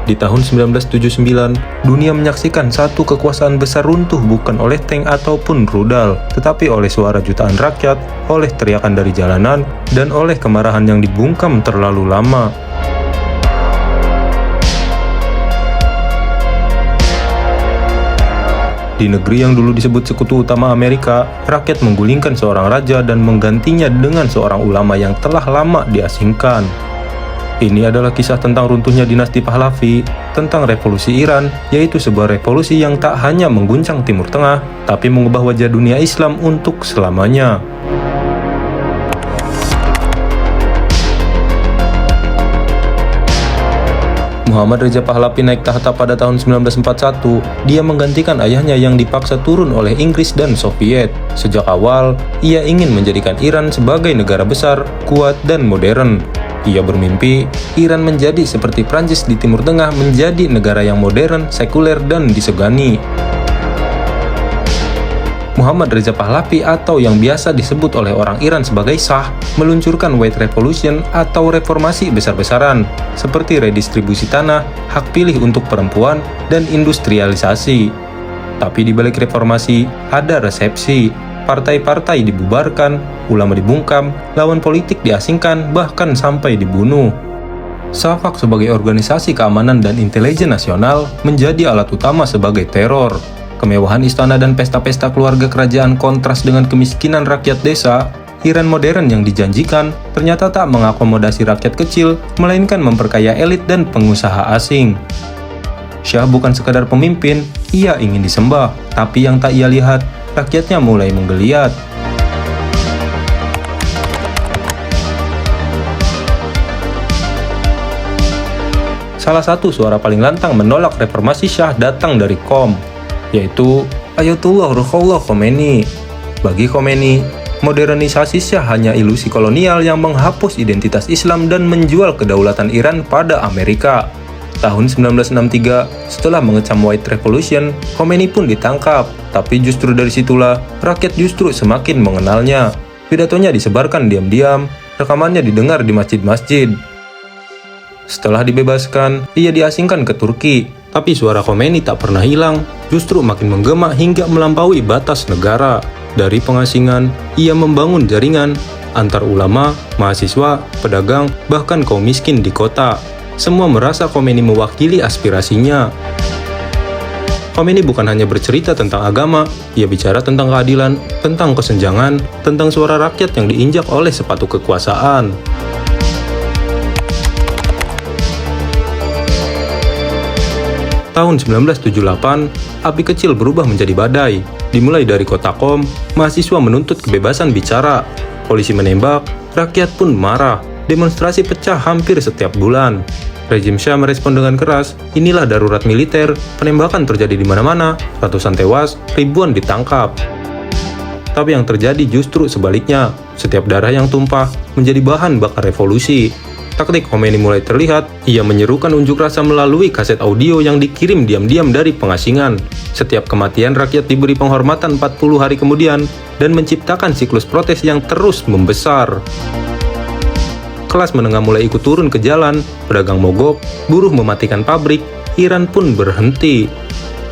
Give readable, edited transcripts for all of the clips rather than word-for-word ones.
Di tahun 1979, dunia menyaksikan satu kekuasaan besar runtuh bukan oleh tank ataupun rudal, tetapi oleh suara jutaan rakyat, oleh teriakan dari jalanan, dan oleh kemarahan yang dibungkam terlalu lama. Di negeri yang dulu disebut sekutu utama Amerika, rakyat menggulingkan seorang raja dan menggantinya dengan seorang ulama yang telah lama diasingkan. Ini adalah kisah tentang runtuhnya dinasti Pahlavi, tentang revolusi Iran, yaitu sebuah revolusi yang tak hanya mengguncang Timur Tengah, tapi mengubah wajah dunia Islam untuk selamanya. Muhammad Reza Pahlavi naik tahta pada tahun 1941. Dia menggantikan ayahnya yang dipaksa turun oleh Inggris dan Soviet. Sejak awal, ia ingin menjadikan Iran sebagai negara besar, kuat, dan modern. Ia bermimpi Iran menjadi seperti Prancis di Timur Tengah, menjadi negara yang modern, sekuler, dan disegani. Muhammad Reza Pahlavi atau yang biasa disebut oleh orang Iran sebagai Shah, meluncurkan White Revolution atau reformasi besar-besaran, seperti redistribusi tanah, hak pilih untuk perempuan, dan industrialisasi. Tapi di balik reformasi, ada resepsi. Partai-partai dibubarkan, ulama dibungkam, lawan politik diasingkan, bahkan sampai dibunuh. SAVAK sebagai organisasi keamanan dan intelijen nasional menjadi alat utama sebagai teror. Kemewahan istana dan pesta-pesta keluarga kerajaan kontras dengan kemiskinan rakyat desa. Iran modern yang dijanjikan ternyata tak mengakomodasi rakyat kecil, melainkan memperkaya elit dan pengusaha asing. Syah bukan sekadar pemimpin, ia ingin disembah, tapi yang tak ia lihat, rakyatnya mulai menggeliat. Salah satu suara paling lantang menolak reformasi Syah datang dari Qom, yaitu Ayatollah Ruhollah Khomeini. Bagi Khomeini, modernisasi Syah hanya ilusi kolonial yang menghapus identitas Islam dan menjual kedaulatan Iran pada Amerika. Tahun 1963, setelah mengecam White Revolution, Khomeini pun ditangkap. Tapi justru dari situlah, rakyat justru semakin mengenalnya. Pidatonya disebarkan diam-diam, rekamannya didengar di masjid-masjid. Setelah dibebaskan, ia diasingkan ke Turki. Tapi suara Khomeini tak pernah hilang, justru makin menggema hingga melampaui batas negara. Dari pengasingan, ia membangun jaringan antar ulama, mahasiswa, pedagang, bahkan kaum miskin di kota. Semua merasa Khomeini mewakili aspirasinya. Khomeini bukan hanya bercerita tentang agama, ia bicara tentang keadilan, tentang kesenjangan, tentang suara rakyat yang diinjak oleh sepatu kekuasaan. Tahun 1978, api kecil berubah menjadi badai. Dimulai dari kota Qom, mahasiswa menuntut kebebasan bicara. Polisi menembak, rakyat pun marah. Demonstrasi pecah hampir setiap bulan. Rezim Syah merespon dengan keras. Inilah darurat militer, penembakan terjadi di mana-mana, ratusan tewas, ribuan ditangkap. Tapi yang terjadi justru sebaliknya. Setiap darah yang tumpah menjadi bahan bakar revolusi. Taktik Khomeini mulai terlihat. Ia menyerukan unjuk rasa melalui kaset audio yang dikirim diam-diam dari pengasingan. Setiap kematian rakyat diberi penghormatan 40 hari kemudian dan menciptakan siklus protes yang terus membesar. Kelas menengah mulai ikut turun ke jalan, pedagang mogok, buruh mematikan pabrik, Iran pun berhenti.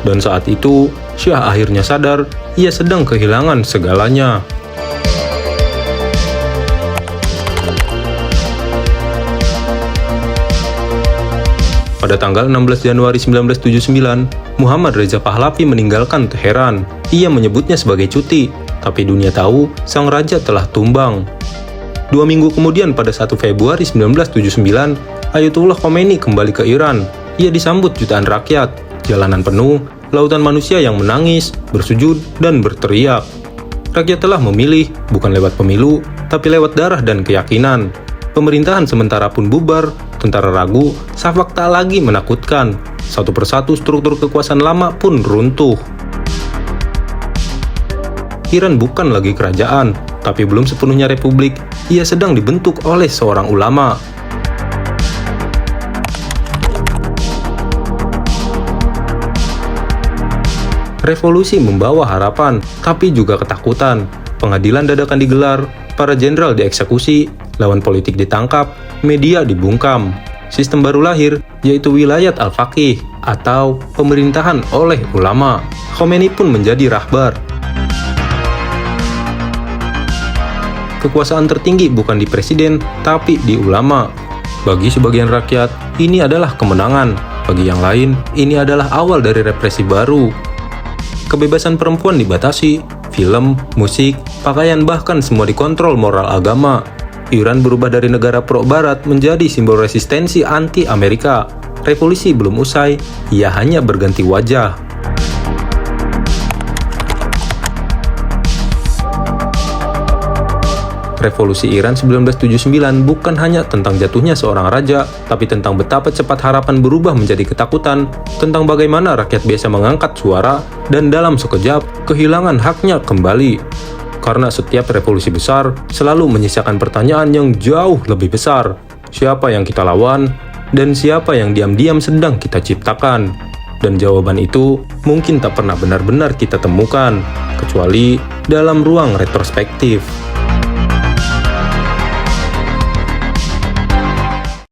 Dan saat itu, Syah akhirnya sadar ia sedang kehilangan segalanya. Pada tanggal 16 Januari 1979, Muhammad Reza Pahlavi meninggalkan Teheran. Ia menyebutnya sebagai cuti, tapi dunia tahu sang raja telah tumbang. 2 minggu kemudian pada 1 Februari 1979, Ayatollah Khomeini kembali ke Iran. Ia disambut jutaan rakyat, jalanan penuh, lautan manusia yang menangis, bersujud, dan berteriak. Rakyat telah memilih, bukan lewat pemilu, tapi lewat darah dan keyakinan. Pemerintahan sementara pun bubar, tentara ragu, SAVAK tak lagi menakutkan. Satu persatu struktur kekuasaan lama pun runtuh. Iran bukan lagi kerajaan, tapi belum sepenuhnya republik. Ia sedang dibentuk oleh seorang ulama. Revolusi membawa harapan, tapi juga ketakutan. Pengadilan dadakan digelar, para jenderal dieksekusi, lawan politik ditangkap, media dibungkam. Sistem baru lahir, yaitu wilayat al-faqih atau pemerintahan oleh ulama. Khomeini pun menjadi rahbar. Kekuasaan tertinggi bukan di presiden, tapi di ulama. Bagi sebagian rakyat, ini adalah kemenangan. Bagi yang lain, ini adalah awal dari represi baru. Kebebasan perempuan dibatasi, film, musik, pakaian bahkan semua dikontrol moral agama. Iran berubah dari negara pro-barat menjadi simbol resistensi anti-Amerika. Revolusi belum usai, ia hanya berganti wajah. Revolusi Iran 1979 bukan hanya tentang jatuhnya seorang raja, tapi tentang betapa cepat harapan berubah menjadi ketakutan, tentang bagaimana rakyat biasa mengangkat suara, dan dalam sekejap, kehilangan haknya kembali. Karena setiap revolusi besar selalu menyisakan pertanyaan yang jauh lebih besar. Siapa yang kita lawan, dan siapa yang diam-diam sedang kita ciptakan? Dan jawaban itu mungkin tak pernah benar-benar kita temukan, kecuali dalam ruang retrospektif.